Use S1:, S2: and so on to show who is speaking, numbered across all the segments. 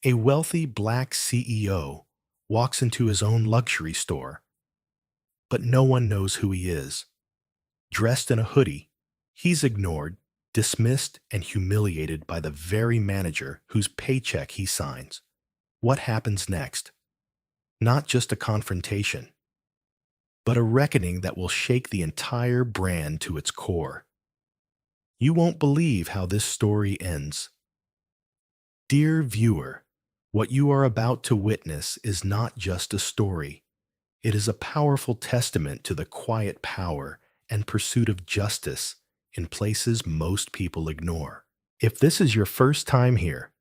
S1: A wealthy black CEO walks into his own luxury store, but no one knows who he is. Dressed in a hoodie, he's ignored, dismissed, and humiliated by the very manager whose paycheck he signs. What happens next? Not just a confrontation, but a reckoning that will shake the entire brand to its core. You won't believe how this story ends. Dear viewer, what you are about to witness is not just a story. It is a powerful testament to the quiet power and pursuit of justice in places most people ignore. If this is your first time here,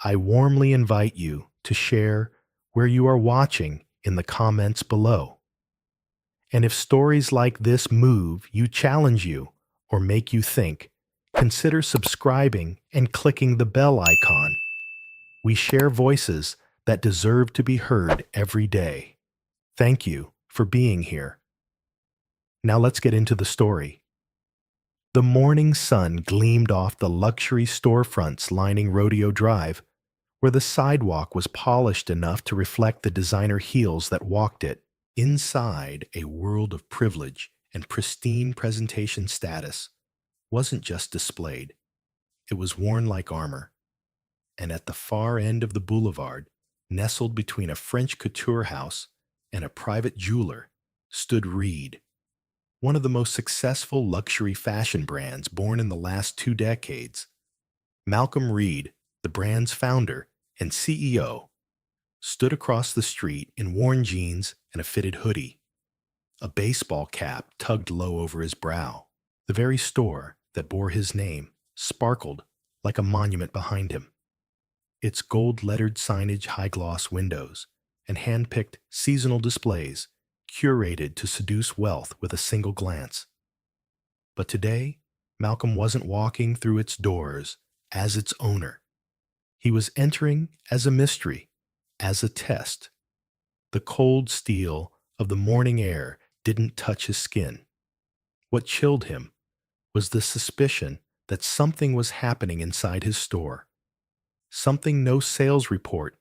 S1: I warmly invite you to share where you are watching in the comments below. And if stories like this move you, challenge you, or make you think, consider subscribing and clicking the bell icon. We share voices that deserve to be heard every day. Thank you for being here. Now let's get into the story. The morning sun gleamed off the luxury storefronts lining Rodeo Drive, where the sidewalk was polished enough to reflect the designer heels that walked it. Inside, a world of privilege and pristine presentation status wasn't just displayed, it was worn like armor. And at the far end of the boulevard, nestled between a French couture house and a private jeweler, stood Reed, one of the most successful luxury fashion brands born in the last 2 decades. Malcolm Reed, the brand's founder and CEO, stood across the street in worn jeans and a fitted hoodie. A baseball cap tugged low over his brow. The very store that bore his name sparkled like a monument behind him. Its gold-lettered signage, high-gloss windows, and hand-picked seasonal displays curated to seduce wealth with a single glance. But today, Malcolm wasn't walking through its doors as its owner. He was entering as a mystery, as a test. The cold steel of the morning air didn't touch his skin. What chilled him was the suspicion that something was happening inside his store, something no sales report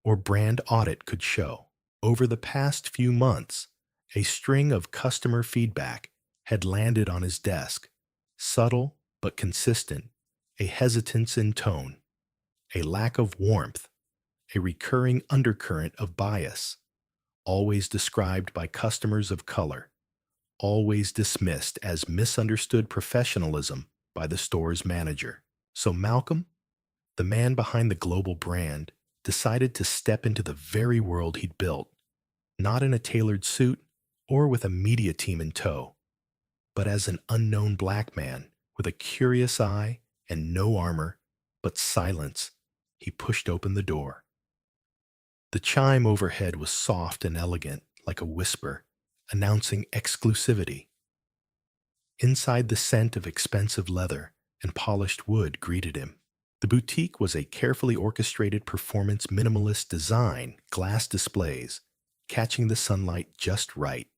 S1: or brand audit could show. Over the past few months, a string of customer feedback had landed on his desk, subtle but consistent, a hesitance in tone, a lack of warmth, a recurring undercurrent of bias, always described by customers of color, always dismissed as misunderstood professionalism by the store's manager. So Malcolm, the man behind the global brand, decided to step into the very world he'd built, not in a tailored suit or with a media team in tow, but as an unknown black man with a curious eye and no armor, but silence. He pushed open the door. The chime overhead was soft and elegant, like a whisper, announcing exclusivity. Inside, the scent of expensive leather and polished wood greeted him. The boutique was a carefully orchestrated performance minimalist design, glass displays, catching the sunlight just right,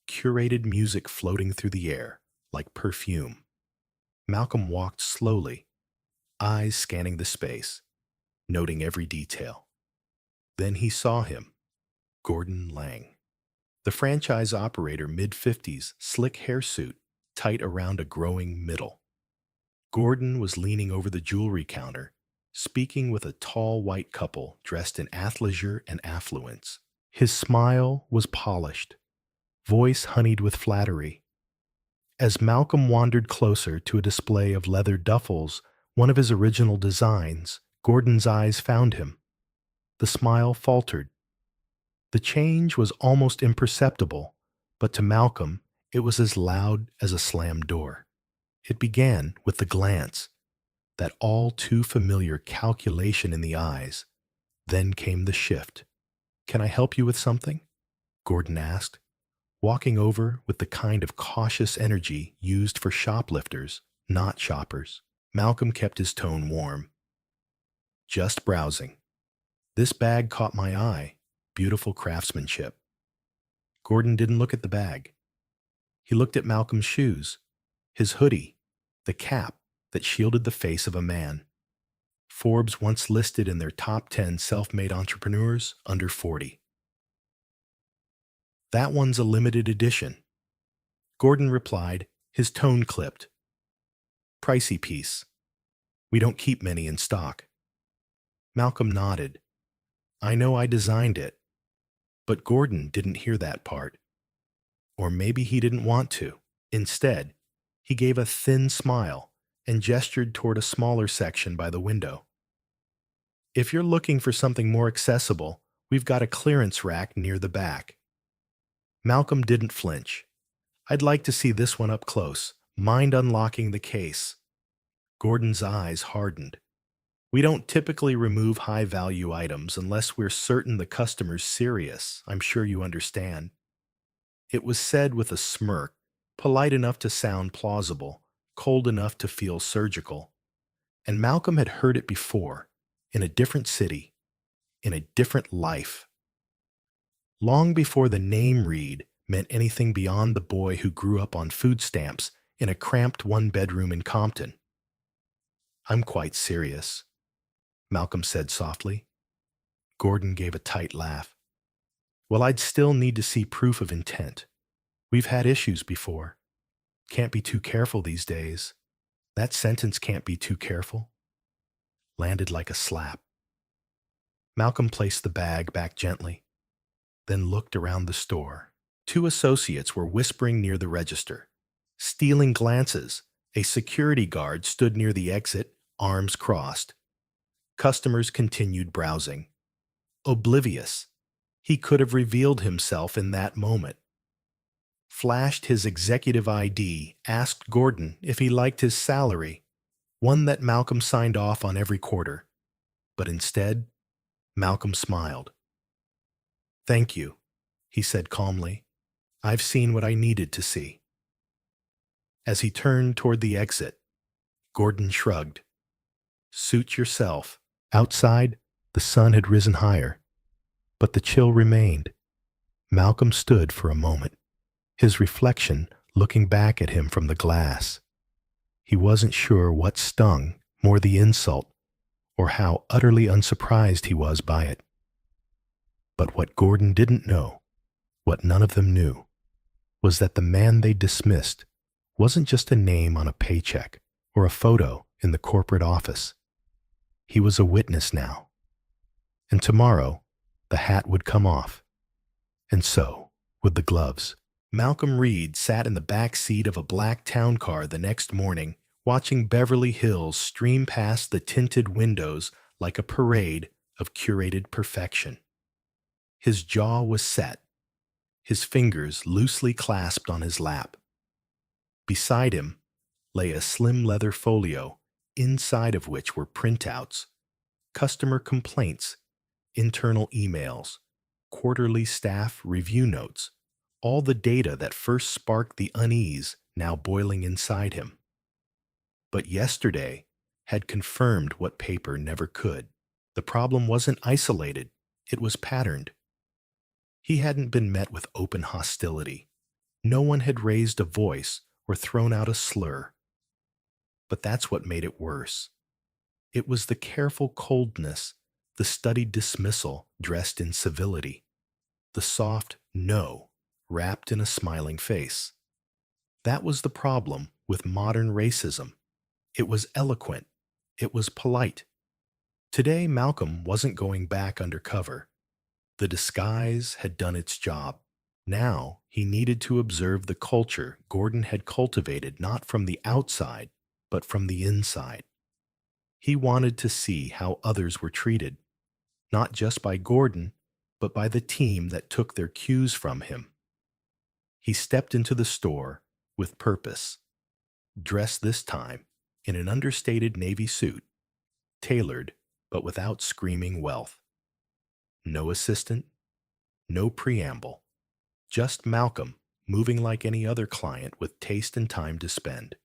S1: curated music floating through the air like perfume. Malcolm walked slowly, eyes scanning the space, noting every detail. Then he saw him, Gordon Lang, the franchise operator, mid-50s, slick hairsuit, tight around a growing middle. Gordon was leaning over the jewelry counter, speaking with a tall white couple dressed in athleisure and affluence. His smile was polished, voice honeyed with flattery. As Malcolm wandered closer to a display of leather duffels, one of his original designs, Gordon's eyes found him. The smile faltered. The change was almost imperceptible, but to Malcolm, it was as loud as a slammed door. It began with the glance, that all too familiar calculation in the eyes. Then came the shift. "Can I help you with something?" Gordon asked, walking over with the kind of cautious energy used for shoplifters, not shoppers. Malcolm kept his tone warm. "Just browsing. This bag caught my eye. Beautiful craftsmanship." Gordon didn't look at the bag. He looked at Malcolm's shoes, his hoodie, the cap that shielded the face of a man. Forbes once listed in their top 10 self-made entrepreneurs under 40. That one's a limited edition. Gordon replied, his tone clipped. Pricey piece. We don't keep many in stock. Malcolm nodded. I know I designed it. But Gordon didn't hear that part. Or maybe he didn't want to. Instead, he gave a thin smile and gestured toward a smaller section by the window. If you're looking for something more accessible, we've got a clearance rack near the back. Malcolm didn't flinch. I'd like to see this one up close. Mind unlocking the case? Gordon's eyes hardened. We don't typically remove high-value items unless we're certain the customer's serious. I'm sure you understand. It was said with a smirk, polite enough to sound plausible, cold enough to feel surgical. And Malcolm had heard it before, in a different city, in a different life. Long before the name Reed meant anything beyond the boy who grew up on food stamps in a cramped one-bedroom in Compton. I'm quite serious, Malcolm said softly. Gordon gave a tight laugh. Well, I'd still need to see proof of intent. We've had issues before. Can't be too careful these days. That sentence can't be too careful. Landed like a slap. Malcolm placed the bag back gently, then looked around the store. 2 associates were whispering near the register. Stealing glances, a security guard stood near the exit, arms crossed. Customers continued browsing. Oblivious, he could have revealed himself in that moment. Flashed his executive ID, asked Gordon if he liked his salary, one that Malcolm signed off on every quarter. But instead, Malcolm smiled. Thank you, he said calmly. I've seen what I needed to see. As he turned toward the exit, Gordon shrugged. Suit yourself. Outside, the sun had risen higher, but the chill remained. Malcolm stood for a moment, his reflection looking back at him from the glass. He wasn't sure what stung more, the insult, or how utterly unsurprised he was by it. But what Gordon didn't know, what none of them knew, was that the man they dismissed wasn't just a name on a paycheck or a photo in the corporate office. He was a witness now. And tomorrow, the hat would come off. And so would the gloves. Malcolm Reed sat in the back seat of a black town car the next morning, watching Beverly Hills stream past the tinted windows like a parade of curated perfection. His jaw was set, his fingers loosely clasped on his lap. Beside him lay a slim leather folio, inside of which were printouts, customer complaints, internal emails, quarterly staff review notes, all the data that first sparked the unease now boiling inside him. But yesterday had confirmed what paper never could. The problem wasn't isolated, it was patterned. He hadn't been met with open hostility. No one had raised a voice or thrown out a slur. But that's what made it worse. It was the careful coldness, the studied dismissal dressed in civility, the soft no wrapped in a smiling face. That was the problem with modern racism. It was eloquent. It was polite. Today, Malcolm wasn't going back undercover. The disguise had done its job. Now, he needed to observe the culture Gordon had cultivated not from the outside, but from the inside. He wanted to see how others were treated, not just by Gordon, but by the team that took their cues from him. He stepped into the store with purpose, dressed this time in an understated navy suit, tailored but without screaming wealth. No assistant, no preamble, just Malcolm moving like any other client with taste and time to spend.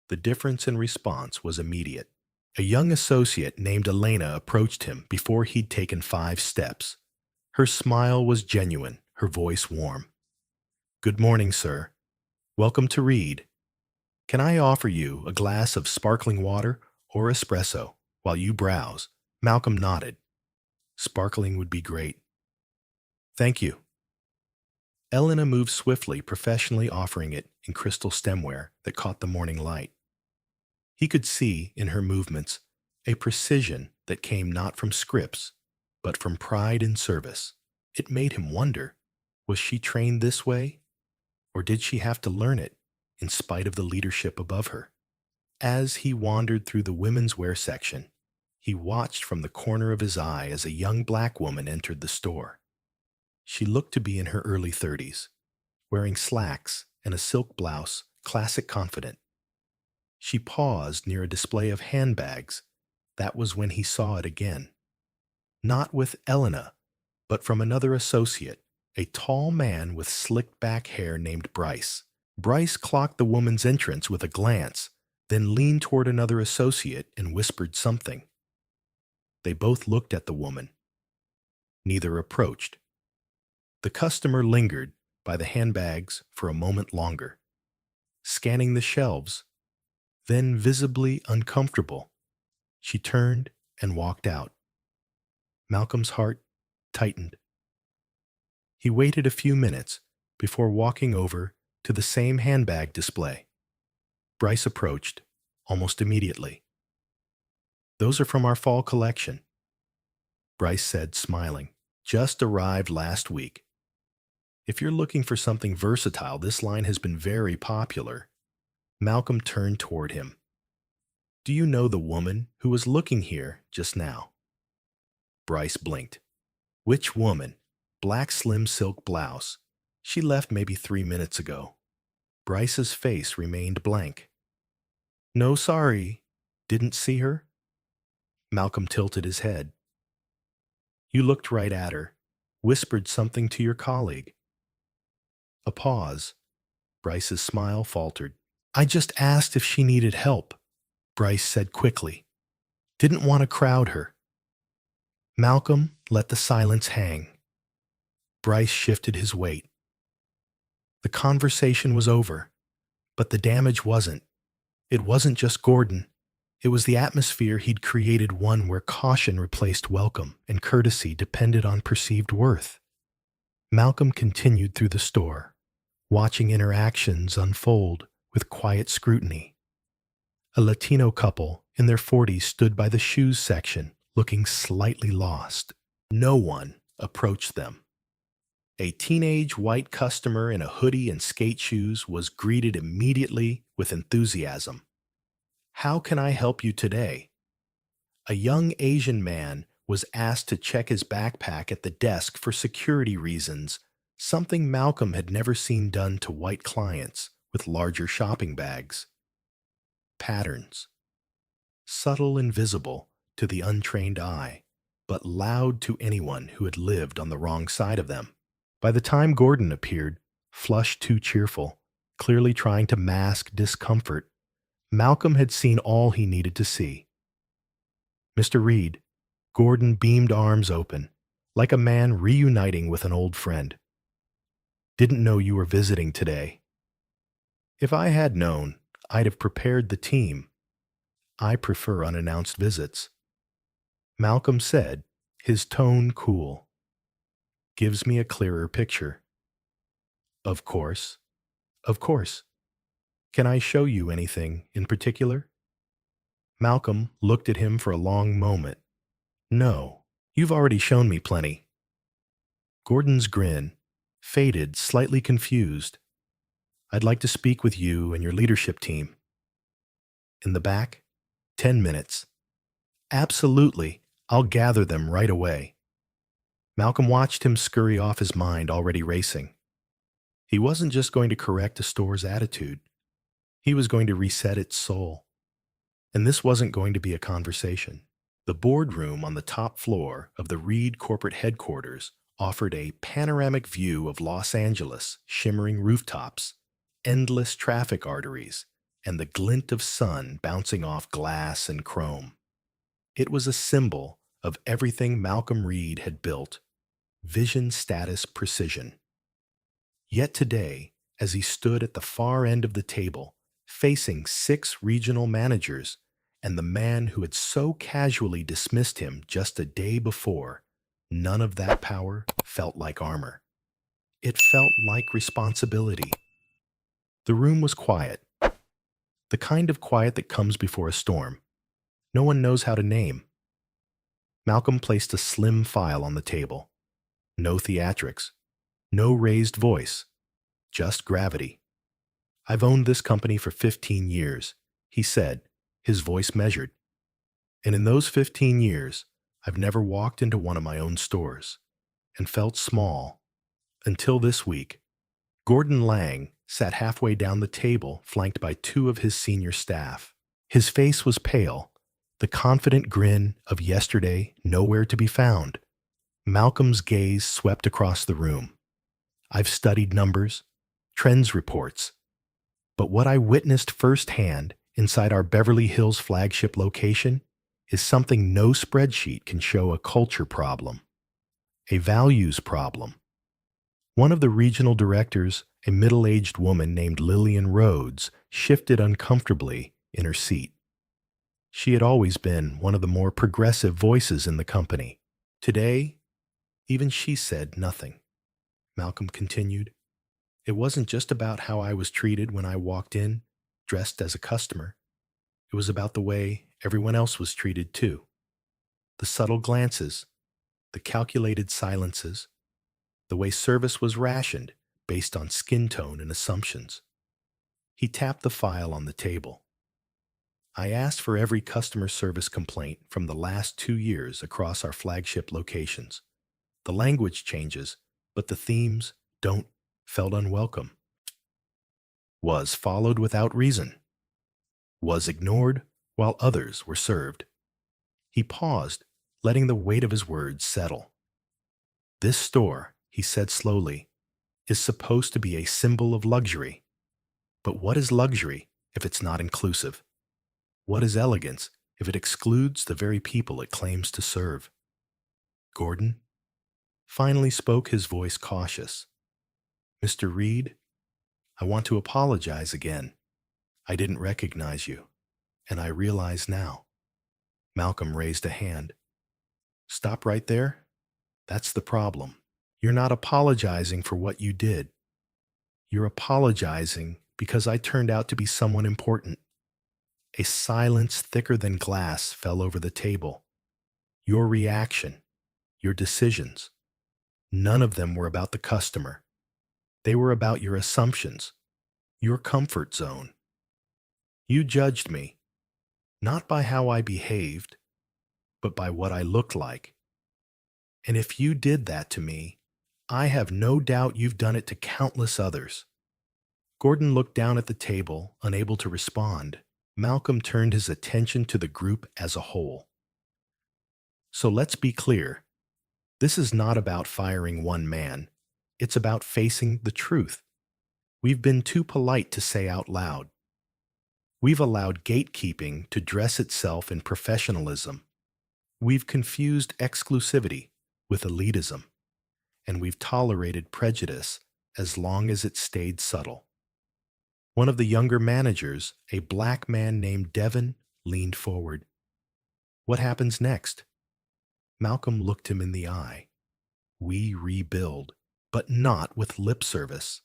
S1: The difference in response was immediate. A young associate named Elena approached him before he'd taken 5 steps. Her smile was genuine, her voice warm. Good morning, sir. Welcome to Reed. Can I offer you a glass of sparkling water or espresso? while you browse. Malcolm nodded. Sparkling would be great. Thank you. Elena moved swiftly, professionally offering it in crystal stemware that caught the morning light. He could see, in her movements, a precision that came not from scripts, but from pride in service. It made him wonder, was she trained this way, or did she have to learn it in spite of the leadership above her? As he wandered through the women's wear section, he watched from the corner of his eye as a young black woman entered the store. She looked to be in her early 30s, wearing slacks and a silk blouse, classic confident. She paused near a display of handbags. That was when he saw it again. Not with Elena, but from another associate, a tall man with slicked back hair named Bryce. Bryce clocked the woman's entrance with a glance, then leaned toward another associate and whispered something. They both looked at the woman. Neither approached. The customer lingered by the handbags for a moment longer, scanning the shelves. Then, visibly uncomfortable, she turned and walked out. Malcolm's heart tightened. He waited a few minutes before walking over to the same handbag display. Bryce approached almost immediately. "Those are from our fall collection," Bryce said, smiling. "Just arrived last week. If you're looking for something versatile, this line has been very popular." Malcolm turned toward him. "Do you know the woman who was looking here just now?" Bryce blinked. "Which woman?" "Black slim silk blouse. She left maybe 3 minutes ago." Bryce's face remained blank. "No, sorry. Didn't see her?" Malcolm tilted his head. "You looked right at her. Whispered something to your colleague." A pause. Bryce's smile faltered. "I just asked if she needed help," Bryce said quickly. "Didn't want to crowd her." Malcolm let the silence hang. Bryce shifted his weight. The conversation was over, but the damage wasn't. It wasn't just Gordon. It was the atmosphere he'd created, one where caution replaced welcome and courtesy depended on perceived worth. Malcolm continued through the store, watching interactions unfold with quiet scrutiny. A Latino couple in their 40s stood by the shoes section, looking slightly lost. No one approached them. A teenage white customer in a hoodie and skate shoes was greeted immediately with enthusiasm. "How can I help you today?" A young Asian man was asked to check his backpack at the desk for security reasons, something Malcolm had never seen done to white clients with larger shopping bags. Patterns. Subtle and visible to the untrained eye, but loud to anyone who had lived on the wrong side of them. By the time Gordon appeared, flushed too cheerful, clearly trying to mask discomfort, Malcolm had seen all he needed to see. "Mr. Reed," Gordon beamed, arms open, like a man reuniting with an old friend. "Didn't know you were visiting today." "If I had known, I'd have prepared the team. I prefer unannounced visits," Malcolm said, his tone cool. "Gives me a clearer picture." "Of course. Of course. Can I show you anything in particular?" Malcolm looked at him for a long moment. "No, you've already shown me plenty." Gordon's grin faded, slightly confused. "I'd like to speak with you and your leadership team." "In the back? 10 minutes." "Absolutely. I'll gather them right away." Malcolm watched him scurry off, his mind already racing. He wasn't just going to correct a store's attitude. He was going to reset its soul. And this wasn't going to be a conversation. The boardroom on the top floor of the Reed corporate headquarters offered a panoramic view of Los Angeles, shimmering rooftops, endless traffic arteries, and the glint of sun bouncing off glass and chrome. It was a symbol of everything Malcolm Reed had built: vision, status, precision. Yet today, as he stood at the far end of the table, facing 6 regional managers And the man who had so casually dismissed him just a day before, none of that power felt like armor. It felt like responsibility. The room was quiet, the kind of quiet that comes before a storm. No one knows how to name. Malcolm placed a slim file on the table. No theatrics, no raised voice, just gravity. "I've owned this company for 15 years," he said, his voice measured. "And in those 15 years, I've never walked into one of my own stores and felt small until this week." Gordon Lang sat halfway down the table, flanked by two of his senior staff. His face was pale, the confident grin of yesterday nowhere to be found. Malcolm's gaze swept across the room. "I've studied numbers, trends reports, but what I witnessed firsthand inside our Beverly Hills flagship location is something no spreadsheet can show: a culture problem, a values problem." One of the regional directors, a middle-aged woman named Lillian Rhodes, shifted uncomfortably in her seat. She had always been one of the more progressive voices in the company. Today, even she said nothing. Malcolm continued, "It wasn't just about how I was treated when I walked in, dressed as a customer. It was about the way everyone else was treated too. The subtle glances, the calculated silences, the way service was rationed based on skin tone and assumptions." He tapped the file on the table. "I asked for every customer service complaint from the last 2 years across our flagship locations. The language changes, but the themes don't. Felt unwelcome. Was followed without reason. Was ignored while others were served." He paused, letting the weight of his words settle. "This store," he said slowly, "is supposed to be a symbol of luxury. But what is luxury if it's not inclusive? What is elegance if it excludes the very people it claims to serve?" Gordon finally spoke, his voice cautious. "Mr. Reed, I want to apologize again. I didn't recognize you, and I realize now." Malcolm raised a hand. "Stop right there. That's the problem. You're not apologizing for what you did. You're apologizing because I turned out to be someone important." A silence thicker than glass fell over the table. Your reaction, your decisions, none of them were about the customer. They were about your assumptions, your comfort zone. You judged me, not by how I behaved, but by what I looked like. And if you did that to me, I have no doubt you've done it to countless others. Gordon looked down at the table, unable to respond. Malcolm turned his attention to the group as a whole. "So let's be clear. This is not about firing one man. It's about facing the truth. We've been too polite to say out loud. We've allowed gatekeeping to dress itself in professionalism. We've confused exclusivity with elitism. And we've tolerated prejudice as long as it stayed subtle." One of the younger managers, a black man named Devin, leaned forward. "What happens next?" Malcolm looked him in the eye. "We rebuild, but not with lip service,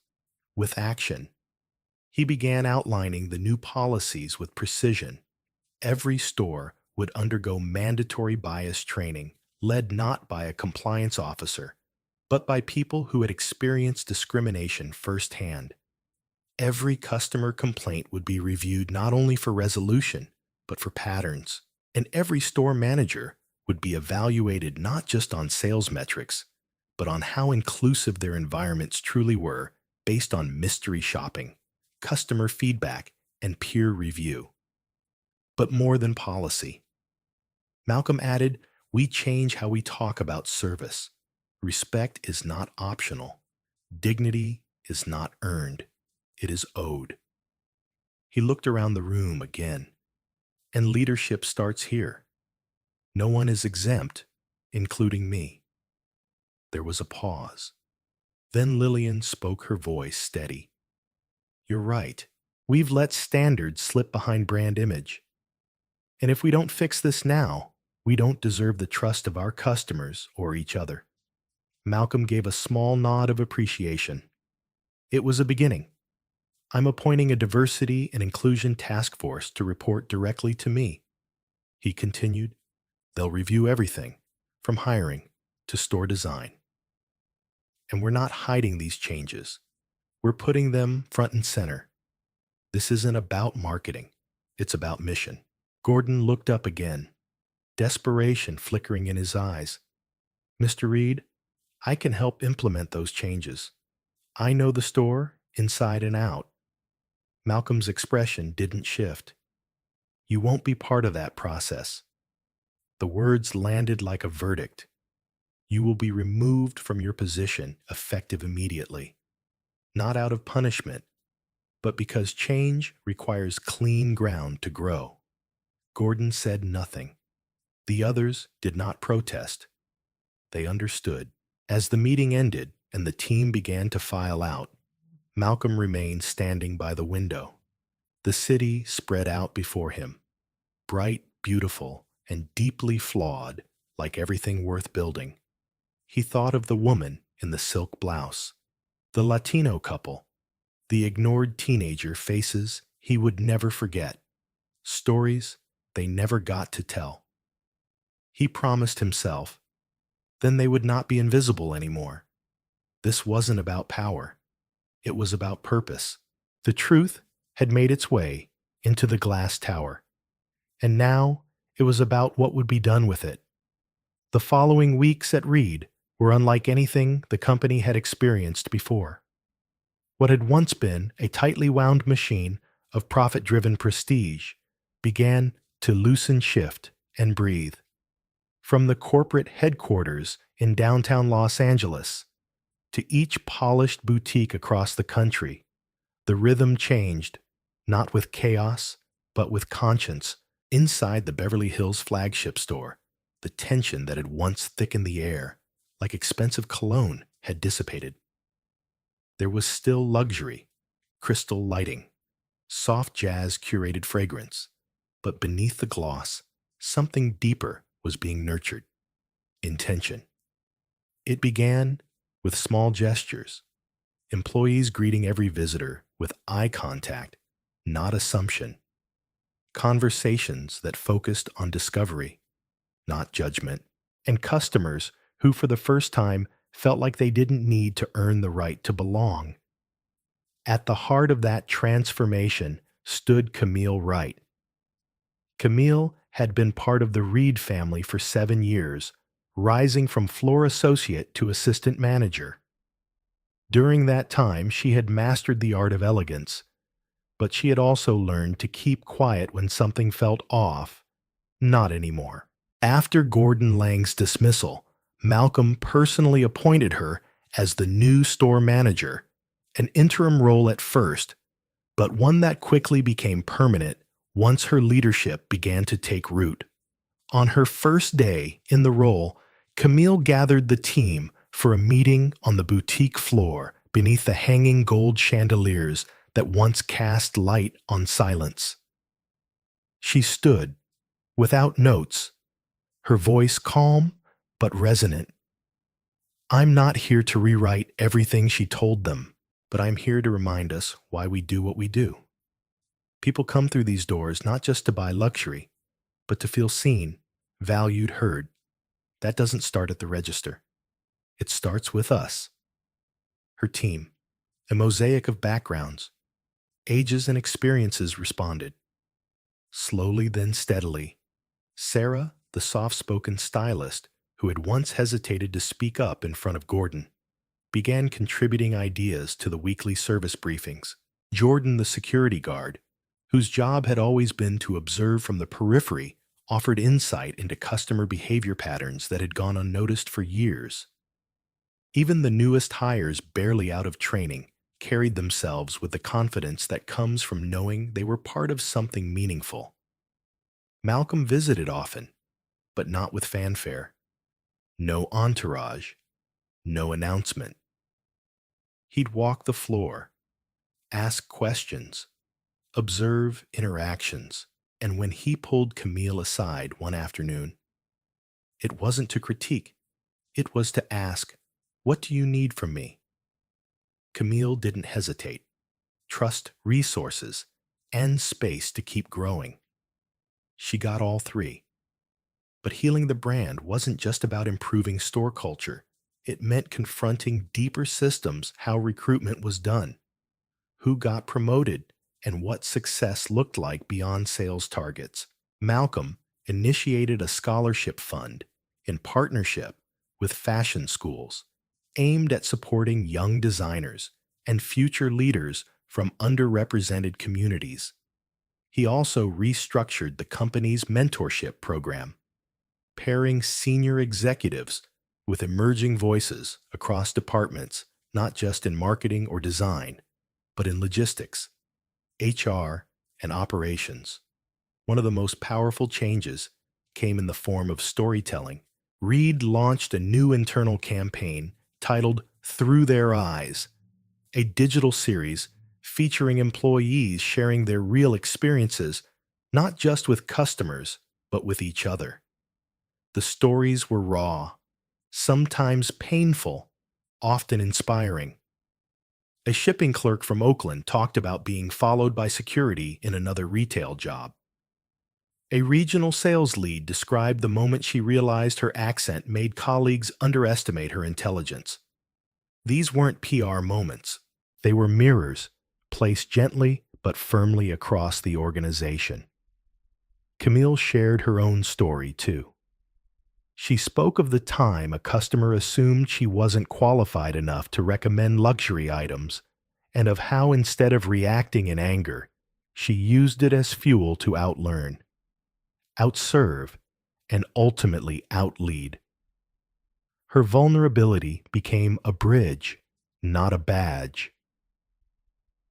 S1: with action." He began outlining the new policies with precision. Every store would undergo mandatory bias training, led not by a compliance officer, but by people who had experienced discrimination firsthand. Every customer complaint would be reviewed not only for resolution, but for patterns. And every store manager would be evaluated not just on sales metrics, but on how inclusive their environments truly were, based on mystery shopping, customer feedback, and peer review. But more than policy. Malcolm added, "We change how we talk about service. Respect is not optional. Dignity is not earned. It is owed." He looked around the room again. "And leadership starts here. No one is exempt, including me." There was a pause. Then Lillian spoke, her voice steady. "You're right. We've let standards slip behind brand image. And if we don't fix this now, we don't deserve the trust of our customers or each other. Malcolm gave a small nod of appreciation. It was a beginning. I'm appointing a diversity and inclusion task force to report directly to me. He continued, they'll review everything, from hiring to store design. And we're not hiding these changes. We're putting them front and center. This isn't about marketing. It's about mission. Gordon looked up again, desperation flickering in his eyes. Mr. Reed, I can help implement those changes. I know the store inside and out. Malcolm's expression didn't shift. You won't be part of that process. The words landed like a verdict. You will be removed from your position effective immediately. Not out of punishment, but because change requires clean ground to grow. Gordon said nothing. The others did not protest. They understood. As the meeting ended and the team began to file out, Malcolm remained standing by the window. The city spread out before him, bright, beautiful, and deeply flawed, like everything worth building. He thought of the woman in the silk blouse, the Latino couple, the ignored teenager faces he would never forget, stories they never got to tell. He promised himself, then they would not be invisible anymore. This wasn't about power. It was about purpose. The truth had made its way into the glass tower, and now it was about what would be done with it. The following weeks at Reed were unlike anything the company had experienced before. What had once been a tightly wound machine of profit-driven prestige began to loosen, shift, and breathe. From the corporate headquarters in downtown Los Angeles to each polished boutique across the country, the rhythm changed, not with chaos, but with conscience. Inside the Beverly Hills flagship store, the tension that had once thickened the air, like expensive cologne, had dissipated. There was still luxury, crystal lighting, soft jazz curated fragrance, but beneath the gloss, something deeper was being nurtured. Intention. It began with small gestures, employees greeting every visitor with eye contact, not assumption. Conversations that focused on discovery, not judgment. And customers who for the first time felt like they didn't need to earn the right to belong. At the heart of that transformation stood Camille Wright. Camille had been part of the Reed family for 7 years, rising from floor associate to assistant manager. During that time, she had mastered the art of elegance, but she had also learned to keep quiet when something felt off. Not anymore. After Gordon Lang's dismissal, Malcolm personally appointed her as the new store manager, an interim role at first, but one that quickly became permanent once her leadership began to take root. On her first day in the role, Camille gathered the team for a meeting on the boutique floor beneath the hanging gold chandeliers that once cast light on silence. She stood, without notes, her voice calm but resonant. I'm not here to rewrite everything she told them, but I'm here to remind us why we do what we do. People come through these doors not just to buy luxury, but to feel seen, valued, heard. That doesn't start at the register. It starts with us. Her team, a mosaic of backgrounds, ages and experiences responded. Slowly then steadily, Sarah, the soft-spoken stylist who had once hesitated to speak up in front of Gordon, began contributing ideas to the weekly service briefings. Jordan, the security guard, whose job had always been to observe from the periphery, offered insight into customer behavior patterns that had gone unnoticed for years. Even the newest hires, barely out of training, carried themselves with the confidence that comes from knowing they were part of something meaningful. Malcolm visited often, but not with fanfare. No entourage, no announcement. He'd walk the floor, ask questions, observe interactions, And when he pulled Camille aside one afternoon, it wasn't to critique, it was to ask, "What do you need from me?" Camille didn't hesitate. Trust, resources, and space to keep growing. She got all three. But healing the brand wasn't just about improving store culture. It meant confronting deeper systems, how recruitment was done, who got promoted, and what success looked like beyond sales targets. Malcolm initiated a scholarship fund in partnership with fashion schools aimed at supporting young designers and future leaders from underrepresented communities. He also restructured the company's mentorship program, pairing senior executives with emerging voices across departments, not just in marketing or design, but in logistics, HR, and operations. One of the most powerful changes came in the form of storytelling. Reed launched a new internal campaign titled Through Their Eyes, a digital series featuring employees sharing their real experiences, not just with customers, but with each other. The stories were raw, sometimes painful, often inspiring. A shipping clerk from Oakland talked about being followed by security in another retail job. A regional sales lead described the moment she realized her accent made colleagues underestimate her intelligence. These weren't PR moments. They were mirrors, placed gently but firmly across the organization. Camille shared her own story, too. She spoke of the time a customer assumed she wasn't qualified enough to recommend luxury items, and of how instead of reacting in anger, she used it as fuel to outlearn, outserve, and ultimately outlead. Her vulnerability became a bridge, not a badge.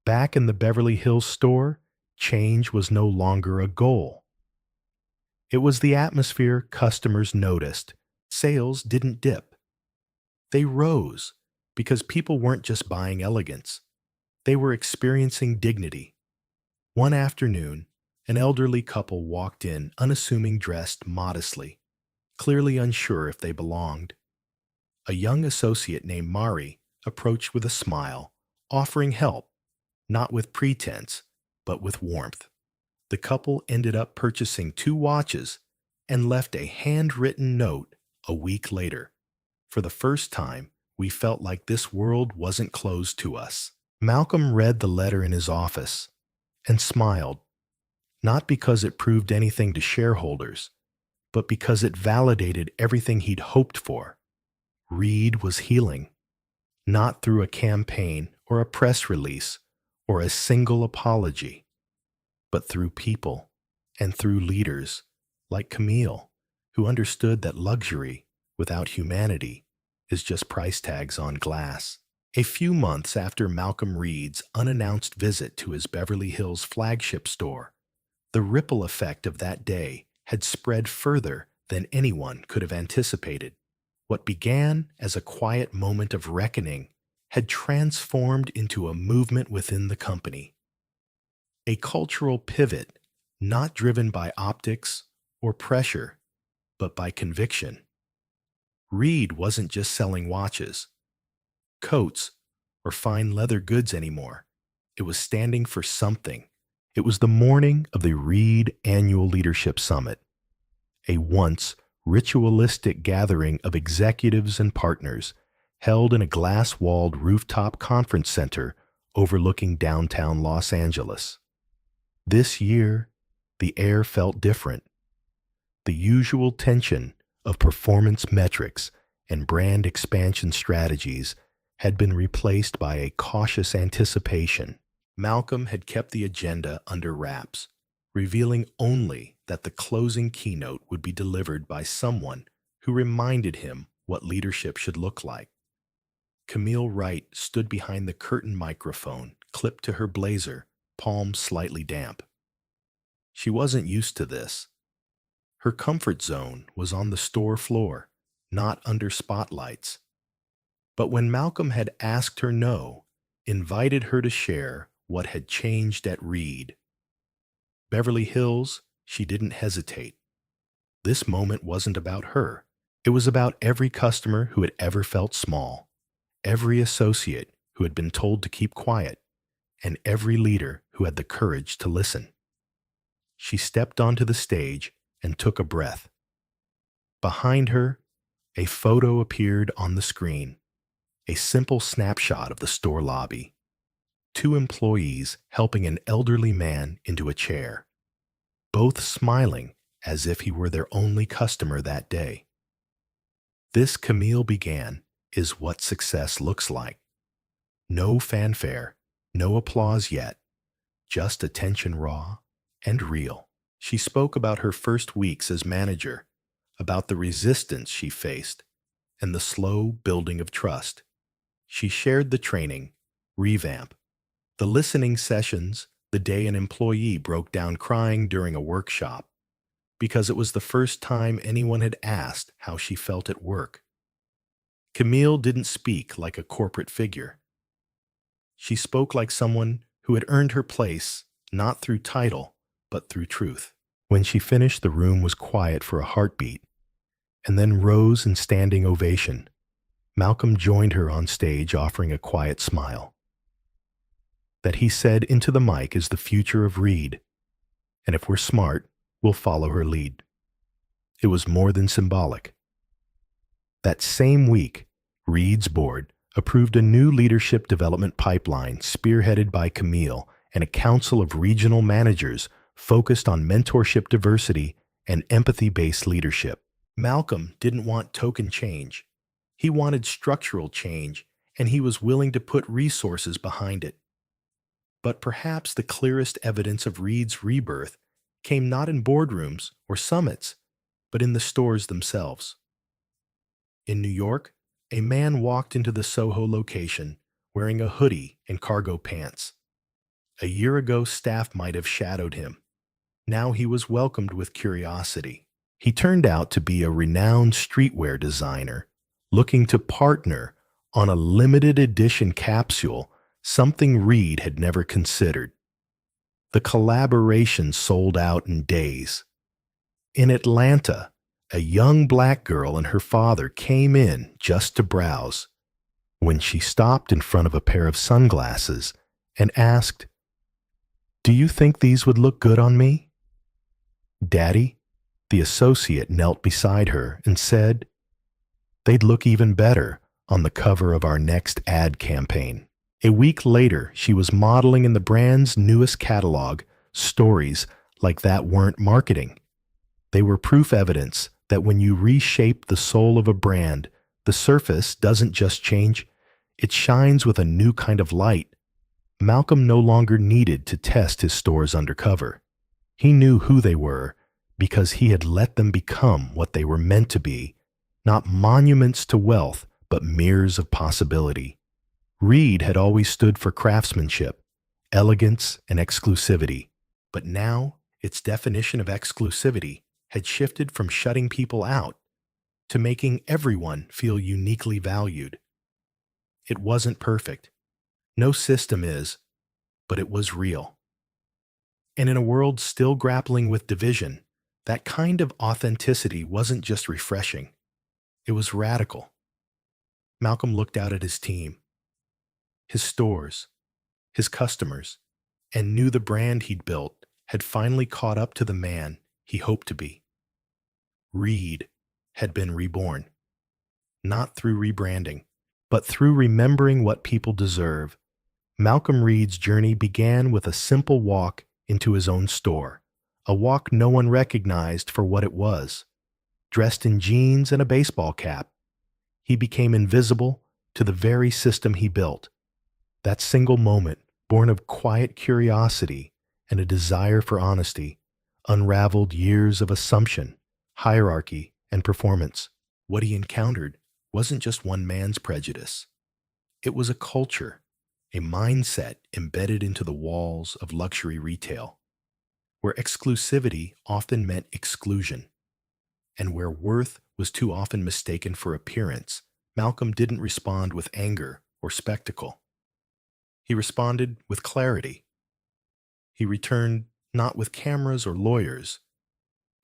S1: Back in the Beverly Hills store, change was no longer a goal. It was the atmosphere customers noticed. Sales didn't dip. They rose because people weren't just buying elegance. They were experiencing dignity. One afternoon, an elderly couple walked in, unassuming, dressed modestly, clearly unsure if they belonged. A young associate named Mari approached with a smile, offering help, not with pretense, but with warmth. The couple ended up purchasing 2 watches and left a handwritten note a week later. For the first time, we felt like this world wasn't closed to us. Malcolm read the letter in his office and smiled, not because it proved anything to shareholders, but because it validated everything he'd hoped for. Reed was healing, not through a campaign or a press release or a single apology, but through people and through leaders like Camille, who understood that luxury without humanity is just price tags on glass. A few months after Malcolm Reed's unannounced visit to his Beverly Hills flagship store, the ripple effect of that day had spread further than anyone could have anticipated. What began as a quiet moment of reckoning had transformed into a movement within the company. A cultural pivot not driven by optics or pressure, but by conviction. Reed wasn't just selling watches, coats, or fine leather goods anymore. It was standing for something. It was the morning of the Reed Annual Leadership Summit, a once ritualistic gathering of executives and partners held in a glass-walled rooftop conference center overlooking downtown Los Angeles. This year, the air felt different. The usual tension of performance metrics and brand expansion strategies had been replaced by a cautious anticipation. Malcolm had kept the agenda under wraps, revealing only that the closing keynote would be delivered by someone who reminded him what leadership should look like. Camille Wright stood behind the curtain microphone, clipped to her blazer, palms slightly damp. She wasn't used to this. Her comfort zone was on the store floor, not under spotlights. But when Malcolm had asked her no, invited her to share what had changed at Reed, Beverly Hills She didn't hesitate. This moment wasn't about her. It was about every customer who had ever felt small, every associate who had been told to keep quiet, and every leader who had the courage to listen. She stepped onto the stage and took a breath. Behind her, a photo appeared on the screen, a simple snapshot of the store lobby. Two employees helping an elderly man into a chair, both smiling as if he were their only customer that day. This, Camille began, is what success looks like. No fanfare, no applause yet, just attention raw and real. She spoke about her first weeks as manager, about the resistance she faced, and the slow building of trust. She shared the training, revamp, the listening sessions, the day an employee broke down crying during a workshop, because it was the first time anyone had asked how she felt at work. Camille didn't speak like a corporate figure. She spoke like someone who had earned her place, not through title, but through truth. When she finished, the room was quiet for a heartbeat, and then rose in standing ovation. Malcolm joined her on stage, offering a quiet smile. That he said into the mic is the future of Reed, and if we're smart, we'll follow her lead. It was more than symbolic. That same week, Reed's board approved a new leadership development pipeline spearheaded by Camille and a council of regional managers focused on mentorship, diversity, and empathy-based leadership. Malcolm didn't want token change. He wanted structural change, and he was willing to put resources behind it. But perhaps the clearest evidence of Reed's rebirth came not in boardrooms or summits, but in the stores themselves. In New York, a man walked into the Soho location wearing a hoodie and cargo pants. A year ago, staff might have shadowed him. Now he was welcomed with curiosity. He turned out to be a renowned streetwear designer looking to partner on a limited edition capsule, something Reed had never considered. The collaboration sold out in days. In Atlanta, a young black girl and her father came in just to browse. When she stopped in front of a pair of sunglasses and asked, "Do you think these would look good on me?" "Daddy," the associate knelt beside her and said, "They'd look even better on the cover of our next ad campaign." A week later, she was modeling in the brand's newest catalog. Stories like that weren't marketing. They were proof evidence that when you reshape the soul of a brand, the surface doesn't just change, it shines with a new kind of light. Malcolm no longer needed to test his stores undercover. He knew who they were because he had let them become what they were meant to be, not monuments to wealth, but mirrors of possibility. Reed had always stood for craftsmanship, elegance, and exclusivity, but now its definition of exclusivity had shifted from shutting people out to making everyone feel uniquely valued. It wasn't perfect. No system is, but it was real. And in a world still grappling with division, that kind of authenticity wasn't just refreshing. It was radical. Malcolm looked out at his team, his stores, his customers, and knew the brand he'd built had finally caught up to the man he hoped to be. Reed had been reborn, not through rebranding, but through remembering what people deserve. Malcolm Reed's journey began with a simple walk into his own store, a walk no one recognized for what it was. Dressed in jeans and a baseball cap, he became invisible to the very system he built. That single moment, born of quiet curiosity and a desire for honesty, unraveled years of assumption, hierarchy, and performance. What he encountered wasn't just one man's prejudice. It was a culture, a mindset embedded into the walls of luxury retail, where exclusivity often meant exclusion, and where worth was too often mistaken for appearance. Malcolm didn't respond with anger or spectacle. He responded with clarity. He returned not with cameras or lawyers,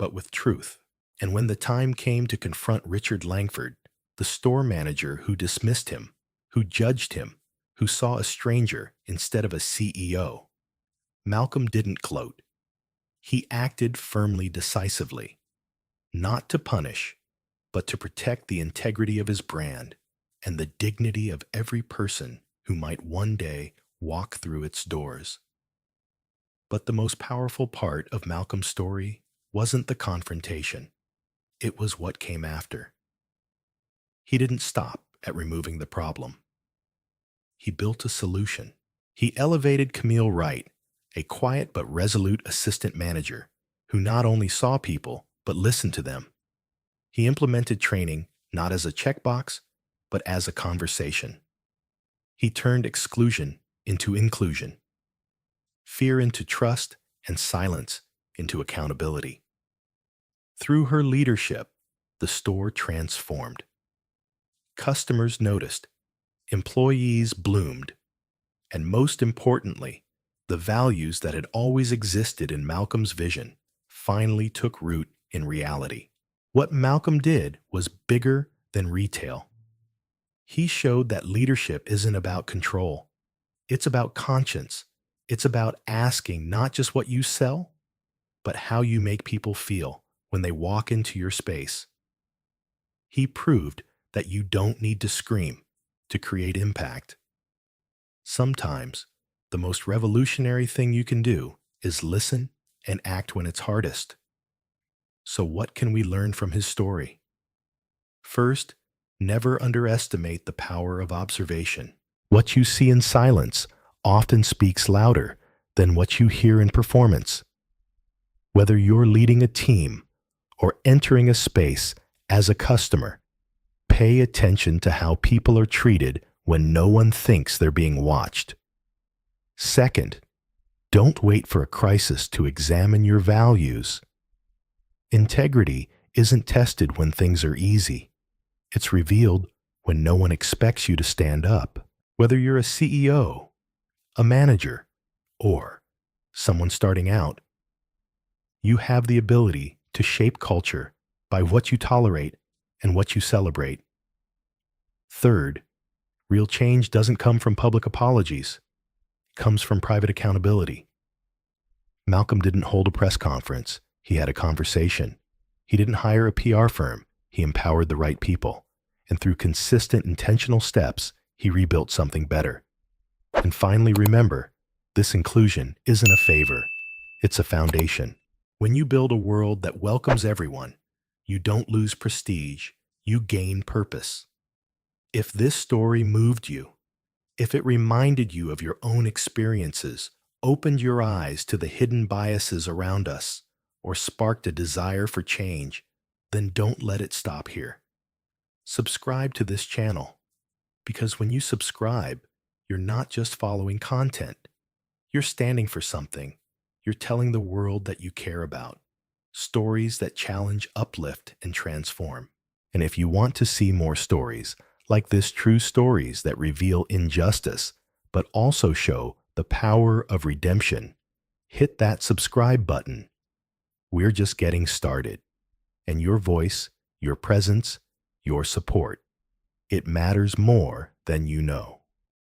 S1: but with truth. And when the time came to confront Richard Langford, the store manager who dismissed him, who judged him, who saw a stranger instead of a CEO, Malcolm didn't gloat. He acted firmly, decisively, not to punish, but to protect the integrity of his brand and the dignity of every person who might one day walk through its doors. But the most powerful part of Malcolm's story wasn't the confrontation. It was what came after. He didn't stop at removing the problem. He built a solution. He elevated Camille Wright, a quiet but resolute assistant manager who not only saw people but listened to them. He implemented training not as a checkbox, but as a conversation. He turned exclusion into inclusion, fear into trust, and silence into accountability. Through her leadership, the store transformed. Customers noticed, employees bloomed, and most importantly, the values that had always existed in Malcolm's vision finally took root in reality. What Malcolm did was bigger than retail. He showed that leadership isn't about control. It's about conscience. It's about asking not just what you sell, but how you make people feel when they walk into your space. He proved that you don't need to scream to create impact. Sometimes, the most revolutionary thing you can do is listen and act when it's hardest. So what can we learn from his story? First, never underestimate the power of observation. What you see in silence often speaks louder than what you hear in performance. Whether you're leading a team or entering a space as a customer, pay attention to how people are treated when no one thinks they're being watched. Second, don't wait for a crisis to examine your values. Integrity isn't tested when things are easy. It's revealed when no one expects you to stand up. Whether you're a CEO, a manager, or someone starting out, you have the ability to shape culture by what you tolerate and what you celebrate. Third, real change doesn't come from public apologies. It comes from private accountability. Malcolm didn't hold a press conference. He had a conversation. He didn't hire a PR firm. He empowered the right people. And through consistent, intentional steps, he rebuilt something better. And finally, remember, this inclusion isn't a favor. It's a foundation. When you build a world that welcomes everyone, you don't lose prestige, you gain purpose. If this story moved you, if it reminded you of your own experiences, opened your eyes to the hidden biases around us, or sparked a desire for change, then don't let it stop here. Subscribe to this channel, because when you subscribe, you're not just following content. You're standing for something. You're telling the world that you care about. Stories that challenge, uplift, and transform. And if you want to see more stories like this, true stories that reveal injustice, but also show the power of redemption, hit that subscribe button. We're just getting started. And your voice, your presence, your support, it matters more than you know.